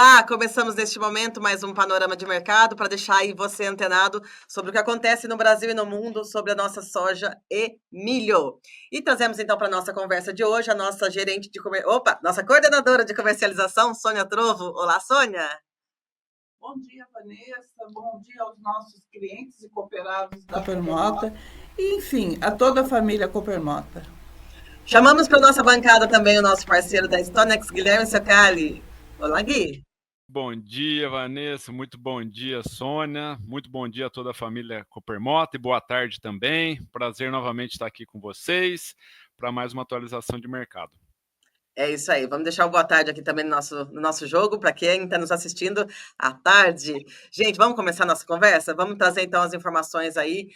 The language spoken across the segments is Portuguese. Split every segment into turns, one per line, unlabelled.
Olá, começamos neste momento mais um panorama de mercado para deixar aí você antenado sobre o que acontece no Brasil e no mundo sobre a nossa soja e milho. E trazemos então para a nossa conversa de hoje a nossa gerente de nossa coordenadora de comercialização, Sônia Trovo. Olá, Sônia.
Bom dia, Vanessa. Bom dia aos nossos clientes e cooperados da Coopermota. E, enfim, a toda a família Coopermota.
Chamamos para a nossa bancada também o nosso parceiro da Stonex, Guilherme Socali. Olá, Gui.
Bom dia, Vanessa. Muito bom dia, Sônia. Muito bom dia a toda a família Coopermota e boa tarde também. Prazer novamente estar aqui com vocês para mais uma atualização de mercado.
É isso aí. Vamos deixar o boa tarde aqui também no nosso jogo, para quem está nos assistindo à tarde. Gente, vamos começar a nossa conversa? Vamos trazer então as informações aí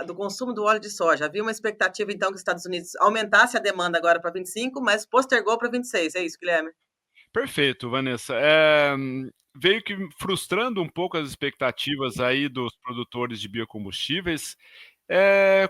do consumo do óleo de soja. Havia uma expectativa então que os Estados Unidos aumentasse a demanda agora para 25, mas postergou para 26. É isso, Guilherme?
Perfeito, Vanessa. Veio que frustrando um pouco as expectativas aí dos produtores de biocombustíveis,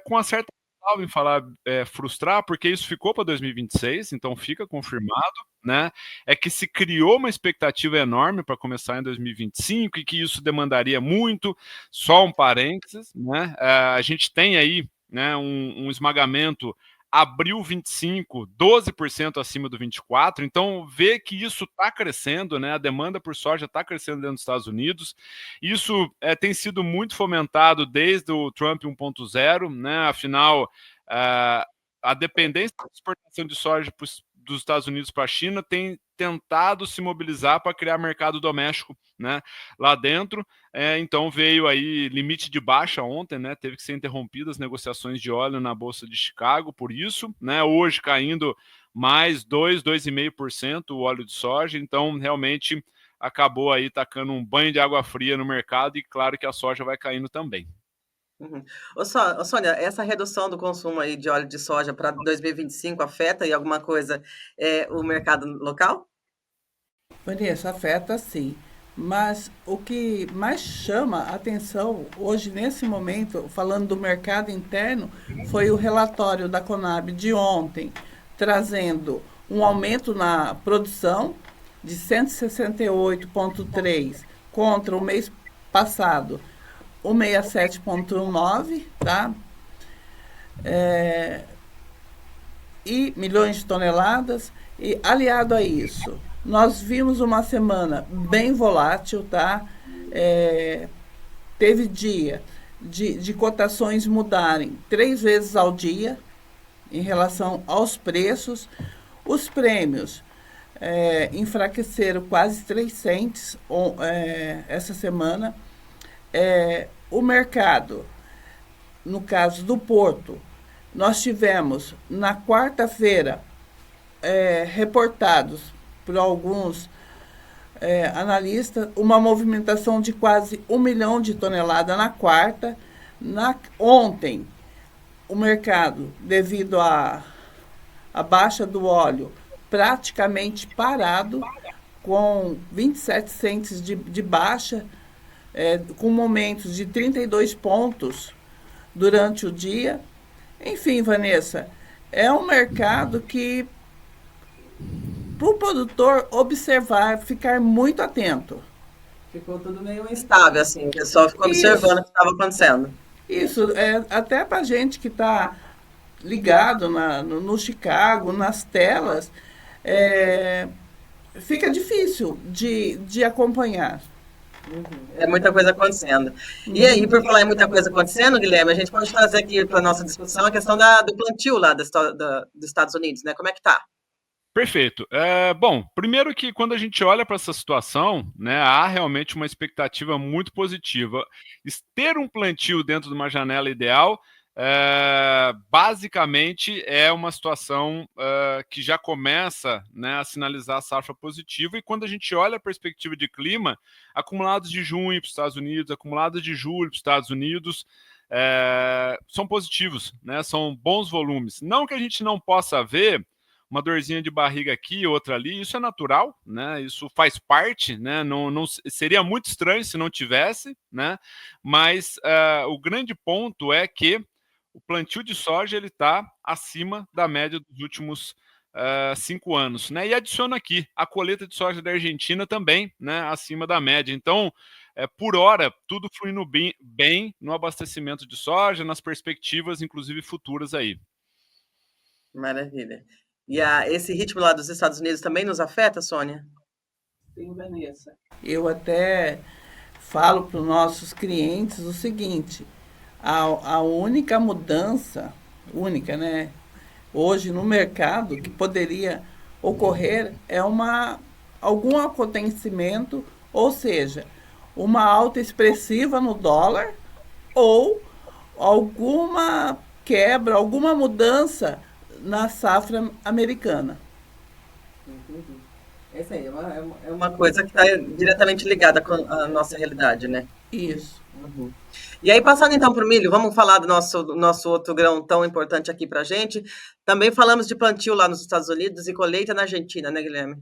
com uma certa ressalva em falar frustrar, porque isso ficou para 2026, então fica confirmado, né? É que se criou uma expectativa enorme para começar em 2025 e que isso demandaria muito, só um parênteses, né? A gente tem aí, né, um esmagamento abril 25, 12% acima do 24, então vê que isso está crescendo, né? A demanda por soja está crescendo dentro dos Estados Unidos. Isso tem sido muito fomentado desde o Trump 1.0, né? Afinal, a dependência da exportação de soja dos Estados Unidos para a China tem tentado se mobilizar para criar mercado doméstico, né, lá dentro. Então veio aí limite de baixa ontem, né, teve que ser interrompidas as negociações de óleo na Bolsa de Chicago por isso, né, hoje caindo mais 2,5% o óleo de soja, então realmente acabou aí tacando um banho de água fria no mercado e claro que a soja vai caindo também.
Uhum. Ô, Sônia, essa redução do consumo aí de óleo de soja para 2025 afeta aí alguma coisa o mercado local?
Vanessa, afeta sim. Mas o que mais chama a atenção hoje, nesse momento, falando do mercado interno, foi o relatório da Conab de ontem, trazendo um aumento na produção de 168,3 contra o mês passado, o 67,9, tá? E milhões de toneladas. E aliado a isso, nós vimos uma semana bem volátil, tá? Teve dia de cotações mudarem 3 vezes ao dia em relação aos preços. Os prêmios enfraqueceram quase 3 cents essa semana. O mercado, no caso do Porto, nós tivemos na quarta-feira reportados por alguns analistas uma movimentação de quase 1 milhão de toneladas na quarta. Ontem, o mercado, devido à baixa do óleo, praticamente parado, com 27 centes de baixa, com momentos de 32 pontos durante o dia. Enfim, Vanessa, é um mercado que, para o produtor observar, ficar muito atento.
Ficou tudo meio instável, assim, o pessoal ficou observando o que estava acontecendo.
Isso, até para a gente que está ligado no Chicago, nas telas, fica difícil de acompanhar.
É muita coisa acontecendo. E aí, por falar em muita coisa acontecendo, Guilherme, a gente pode trazer aqui para a nossa discussão a questão do plantio lá dos Estados Unidos, né? Como é que tá?
Perfeito. Bom, primeiro que quando a gente olha para essa situação, né, há realmente uma expectativa muito positiva. Ter um plantio dentro de uma janela ideal, basicamente é uma situação que já começa, né, a sinalizar a safra positiva. E quando a gente olha a perspectiva de clima, acumulados de junho para os Estados Unidos, acumulados de julho para os Estados Unidos, são positivos, né, são bons volumes. Não que a gente não possa ver uma dorzinha de barriga aqui, outra ali, isso é natural, né? Isso faz parte, né? Não seria muito estranho se não tivesse, né? Mas o grande ponto é que o plantio de soja ele está acima da média dos últimos 5 anos, né? E adiciono aqui a colheita de soja da Argentina também, né, acima da média. Então, por hora, tudo fluindo bem no abastecimento de soja, nas perspectivas, inclusive futuras aí.
Maravilha. E esse ritmo lá dos Estados Unidos também nos afeta, Sônia?
Sim, Vanessa. Eu até falo para os nossos clientes o seguinte: a única mudança, única, né, hoje no mercado que poderia ocorrer é algum acontecimento, ou seja, uma alta expressiva no dólar ou alguma quebra, alguma mudança na safra americana.
Entendi. Essa aí é uma coisa que está diretamente ligada com a nossa realidade, né?
Isso.
Uhum. E aí, passando então para o milho, vamos falar do nosso outro grão tão importante aqui para a gente. Também falamos de plantio lá nos Estados Unidos e colheita na Argentina, né, Guilherme?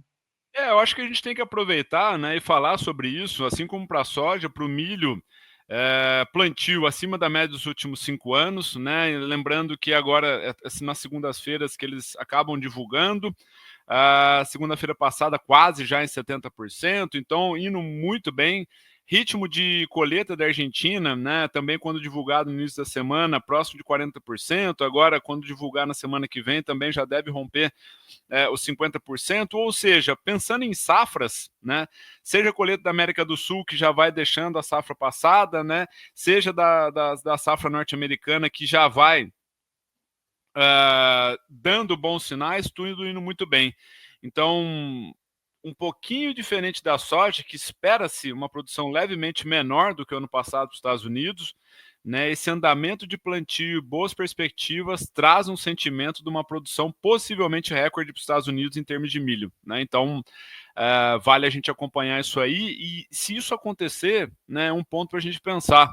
Eu acho que a gente tem que aproveitar, né, e falar sobre isso, assim como para a soja, para o milho, plantio acima da média dos últimos 5 anos, né? Lembrando que agora, nas segundas-feiras que eles acabam divulgando, a segunda-feira passada quase já em 70%, então indo muito bem. Ritmo de colheita da Argentina, né, também quando divulgado no início da semana, próximo de 40%, agora quando divulgar na semana que vem também já deve romper os 50%, ou seja, pensando em safras, né, seja a colheita da América do Sul, que já vai deixando a safra passada, né, seja da safra norte-americana, que já vai dando bons sinais, tudo indo muito bem. Então, um pouquinho diferente da soja, que espera-se uma produção levemente menor do que o ano passado nos Estados Unidos, né? Esse andamento de plantio, boas perspectivas, traz um sentimento de uma produção possivelmente recorde para os Estados Unidos em termos de milho, né? Então, vale a gente acompanhar isso aí, e se isso acontecer, né, é um ponto para a gente pensar.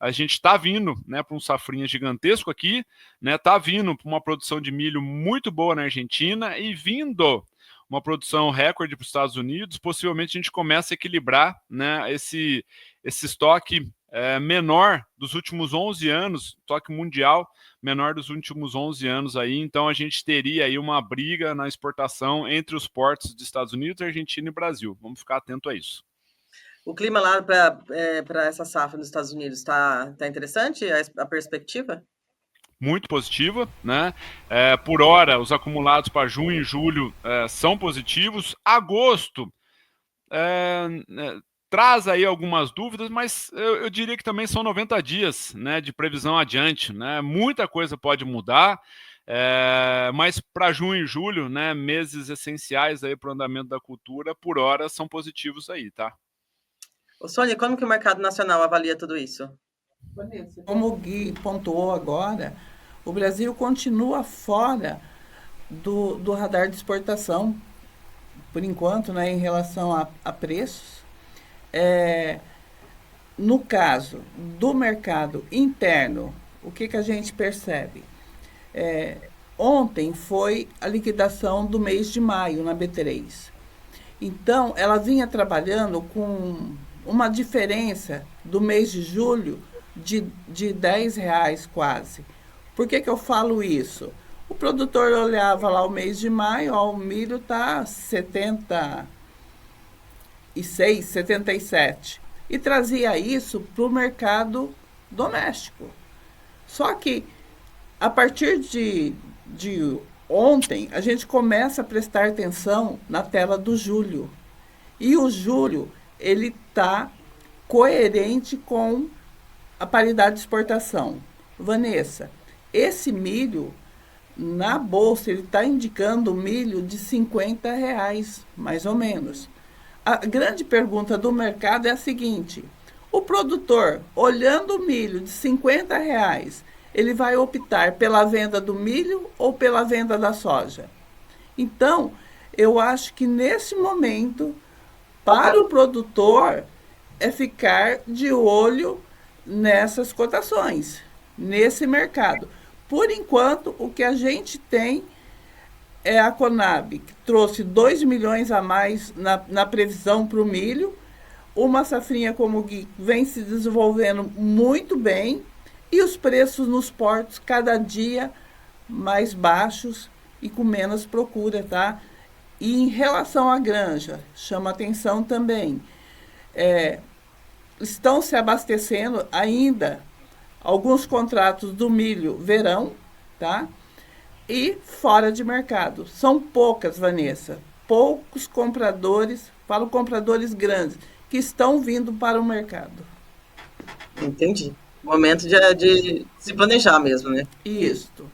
A gente está vindo, né, para um safrinha gigantesco aqui, né, está vindo para uma produção de milho muito boa na Argentina e vindo uma produção recorde para os Estados Unidos, possivelmente a gente começa a equilibrar, né, esse estoque menor dos últimos 11 anos, estoque mundial menor dos últimos 11 anos aí, então a gente teria aí uma briga na exportação entre os portos dos Estados Unidos, Argentina e Brasil. Vamos ficar atento a isso.
O clima lá para essa safra nos Estados Unidos está interessante, a perspectiva?
Muito positiva, né? Por hora, os acumulados para junho e julho são positivos. Agosto traz aí algumas dúvidas, mas eu diria que também são 90 dias, né, de previsão adiante, né? Muita coisa pode mudar, mas para junho e julho, né, meses essenciais aí para o andamento da cultura, por hora são positivos aí, tá?
Ô, Sônia, como que o mercado nacional avalia tudo isso?
Como o Gui pontuou agora, o Brasil continua fora do radar de exportação, por enquanto, né, em relação a preços. No caso do mercado interno, o que a gente percebe? Ontem foi a liquidação do mês de maio na B3. Então, ela vinha trabalhando com uma diferença do mês de julho de R$10 quase. Por que eu falo isso? O produtor olhava lá o mês de maio, ó, o milho está 76, 77, e trazia isso para o mercado doméstico. Só que, a partir de ontem, a gente começa a prestar atenção na tela do julho. E o julho, ele está coerente com a paridade de exportação. Vanessa, esse milho, na bolsa, ele está indicando milho de R$50, mais ou menos. A grande pergunta do mercado é a seguinte: o produtor, olhando o milho de R$50, ele vai optar pela venda do milho ou pela venda da soja? Então, eu acho que nesse momento, para o produtor, é ficar de olho nessas cotações, nesse mercado. Por enquanto, o que a gente tem é a Conab, que trouxe 2 milhões a mais na previsão para o milho. Uma safrinha como o Gui vem se desenvolvendo muito bem, e os preços nos portos cada dia mais baixos e com menos procura, tá? E em relação à granja, chama atenção também, estão se abastecendo ainda alguns contratos do milho verão, tá? E fora de mercado. São poucas, Vanessa. Poucos compradores, falo compradores grandes, que estão vindo para o mercado.
Entendi. Momento de se planejar mesmo, né?
Isto.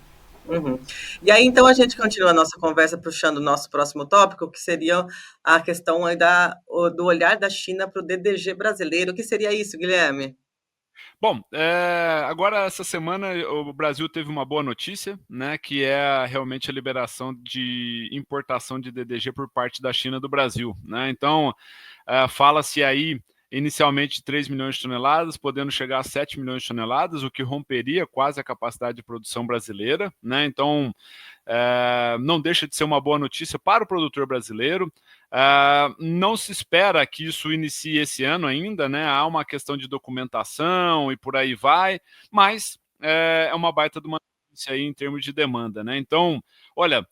Uhum. E aí, então, a gente continua a nossa conversa puxando o nosso próximo tópico, que seria a questão aí do olhar da China para o DDG brasileiro. O que seria isso, Guilherme?
Bom, agora essa semana o Brasil teve uma boa notícia, né, que é realmente a liberação de importação de DDG por parte da China do Brasil, né? Então, fala-se aí inicialmente 3 milhões de toneladas, podendo chegar a 7 milhões de toneladas, o que romperia quase a capacidade de produção brasileira, né? Então, não deixa de ser uma boa notícia para o produtor brasileiro. Não se espera que isso inicie esse ano ainda, né? Há uma questão de documentação e por aí vai, mas é uma baita de uma notícia aí em termos de demanda, né? Então, olha,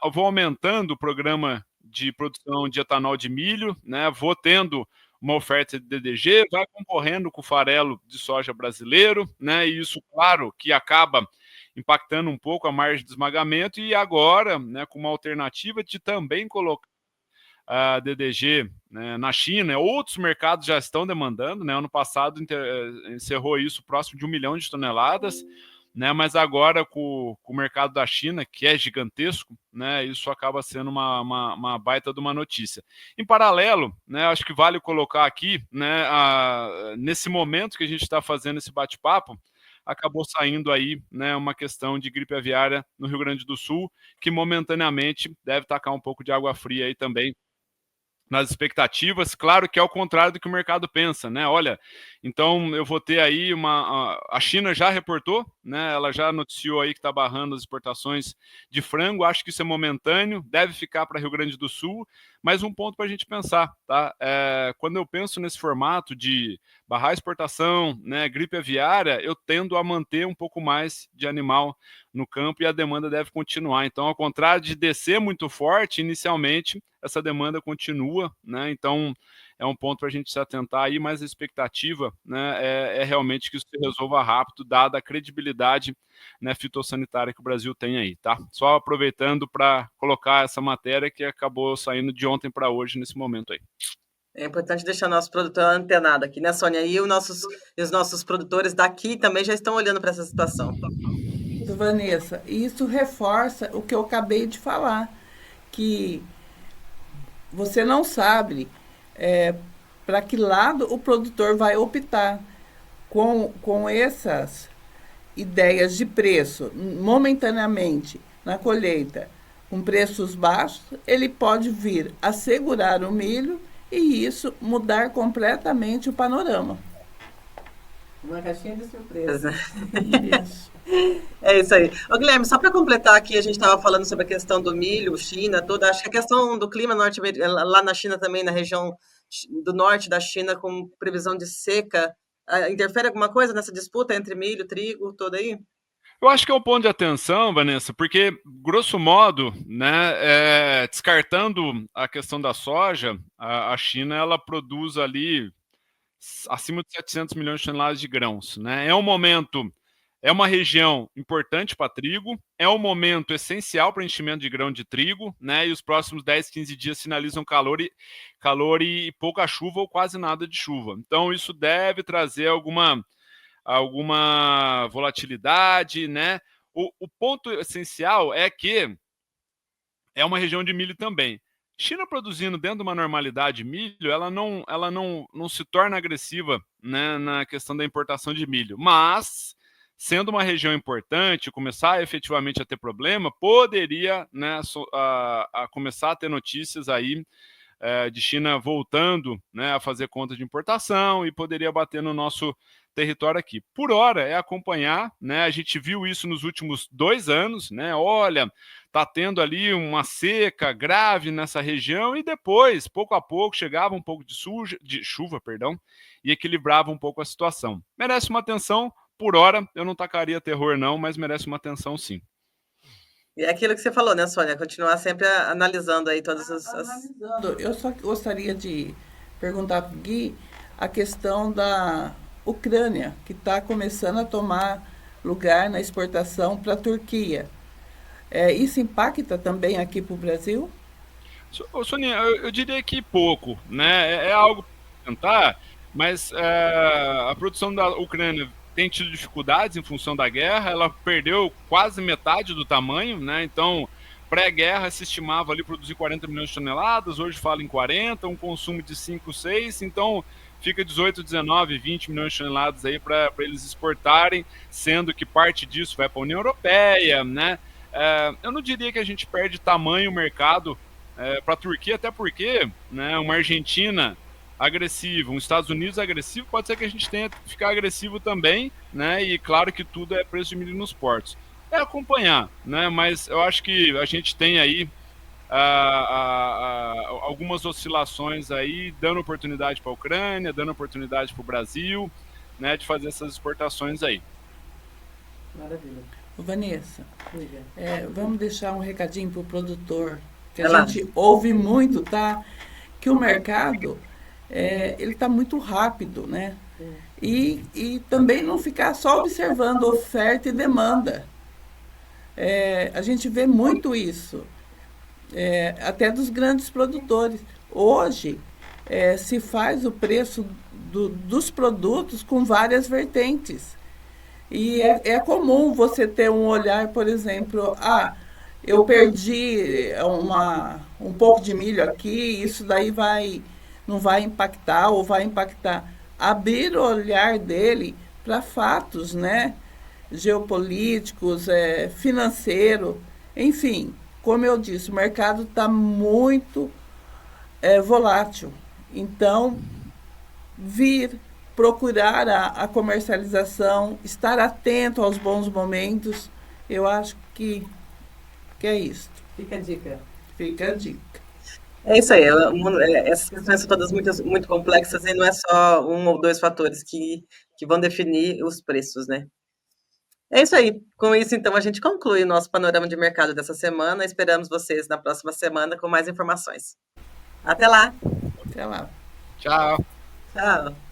eu vou aumentando o programa de produção de etanol de milho, né? Vou tendo uma oferta de DDG, vai concorrendo com o farelo de soja brasileiro, né? E isso, claro, que acaba impactando um pouco a margem de esmagamento, e agora, né, com uma alternativa de também colocar a DDG, né, na China, outros mercados já estão demandando, né? Ano passado encerrou isso próximo de 1 milhão de toneladas, né? Mas agora com o mercado da China, que é gigantesco, né? Isso acaba sendo uma baita de uma notícia. Em paralelo, né? Acho que vale colocar aqui, né? Nesse momento que a gente está fazendo esse bate-papo, acabou saindo aí, né, uma questão de gripe aviária no Rio Grande do Sul, que momentaneamente deve tacar um pouco de água fria aí também nas expectativas. Claro que é ao contrário do que o mercado pensa, né? Olha, então eu vou ter aí a China já reportou, né? Ela já noticiou aí que está barrando as exportações de frango. Acho que isso é momentâneo, deve ficar para Rio Grande do Sul. Mas um ponto para a gente pensar, tá? Quando eu penso nesse formato de barrar a exportação, né, gripe aviária, eu tendo a manter um pouco mais de animal no campo e a demanda deve continuar. Então, ao contrário de descer muito forte inicialmente, essa demanda continua, né? Então, é um ponto para a gente se atentar aí, mas a expectativa, né, é realmente que isso se resolva rápido, dada a credibilidade, né, fitossanitária que o Brasil tem aí, tá? Só aproveitando para colocar essa matéria que acabou saindo de ontem para hoje, nesse momento aí.
É importante deixar nosso produtor antenado aqui, né, Sônia? E os nossos produtores daqui também já estão olhando para essa situação.
Vanessa, isso reforça o que eu acabei de falar, que você não sabe para que lado o produtor vai optar. Com essas ideias de preço, momentaneamente, na colheita, com preços baixos, ele pode vir a segurar o milho e isso mudar completamente o panorama.
Uma caixinha de surpresa.
Isso.
É isso aí. Ô, Guilherme, só para completar aqui, a gente estava falando sobre a questão do milho, China, toda. Acho que a questão do clima lá na China também, na região do norte da China, com previsão de seca, interfere alguma coisa nessa disputa entre milho, trigo, todo aí?
Eu acho que é um ponto de atenção, Vanessa, porque, grosso modo, né, descartando a questão da soja, a China ela produz ali acima de 700 milhões de toneladas de grãos, né? É uma região importante para trigo, é um momento essencial para enchimento de grão de trigo, né? E os próximos 10, 15 dias sinalizam calor e pouca chuva ou quase nada de chuva. Então, isso deve trazer alguma volatilidade, né? O ponto essencial é que é uma região de milho também. China produzindo dentro de uma normalidade de milho, ela não se torna agressiva, né, na questão da importação de milho. Mas, sendo uma região importante, começar efetivamente a ter problema, poderia, né, começar a ter notícias aí de China voltando, né, a fazer conta de importação e poderia bater no nosso território aqui. Por hora é acompanhar, né? A gente viu isso nos últimos 2 anos, né? Olha, tá tendo ali uma seca grave nessa região e depois, pouco a pouco, chegava um pouco de chuva, perdão, e equilibrava um pouco a situação. Merece uma atenção. Por hora, eu não tacaria terror não, mas merece uma atenção sim.
E é aquilo que você falou, né, Sônia? Continuar sempre analisando aí todas
Analisando, eu só gostaria de perguntar para o Gui a questão da Ucrânia, que está começando a tomar lugar na exportação para a Turquia. Isso impacta também aqui para o Brasil?
Sonia, eu diria que pouco, né? É algo para tentar, mas a produção da Ucrânia tem tido dificuldades em função da guerra, ela perdeu quase metade do tamanho, né? Então, pré-guerra se estimava ali produzir 40 milhões de toneladas, hoje fala em 40, um consumo de 5, 6, então fica 18, 19, 20 milhões de toneladas aí para eles exportarem, sendo que parte disso vai para a União Europeia, né? Eu não diria que a gente perde tamanho mercado para a Turquia, até porque, né, uma Argentina agressiva, um Estados Unidos agressivo, pode ser que a gente tenha que ficar agressivo também, né? E claro que tudo é preço de milho nos portos. É acompanhar, né? Mas eu acho que a gente tem aí algumas oscilações aí, dando oportunidade para a Ucrânia, dando oportunidade para o Brasil, né? De fazer essas exportações aí.
Maravilha. Vanessa, vamos deixar um recadinho para o produtor, que a
Vai lá.
gente ouve muito, tá? Que o mercado, ele está muito rápido, né? E também não ficar só observando oferta e demanda. A gente vê muito isso, até dos grandes produtores. Hoje, se faz o preço dos produtos com várias vertentes. E é comum você ter um olhar, por exemplo, eu perdi um pouco de milho aqui, isso daí não vai impactar ou vai impactar. Abrir o olhar dele para fatos, né? Geopolíticos, financeiro, enfim, como eu disse, o mercado está muito volátil. Então, procurar a comercialização, estar atento aos bons momentos, eu acho que é isso.
Fica a dica.
Fica a dica.
É isso aí. Essas questões são todas muito, muito complexas e não é só um ou dois fatores que vão definir os preços, né? É isso aí. Com isso, então, a gente conclui o nosso panorama de mercado dessa semana. Esperamos vocês na próxima semana com mais informações. Até lá.
Até lá.
Tchau.
Tchau.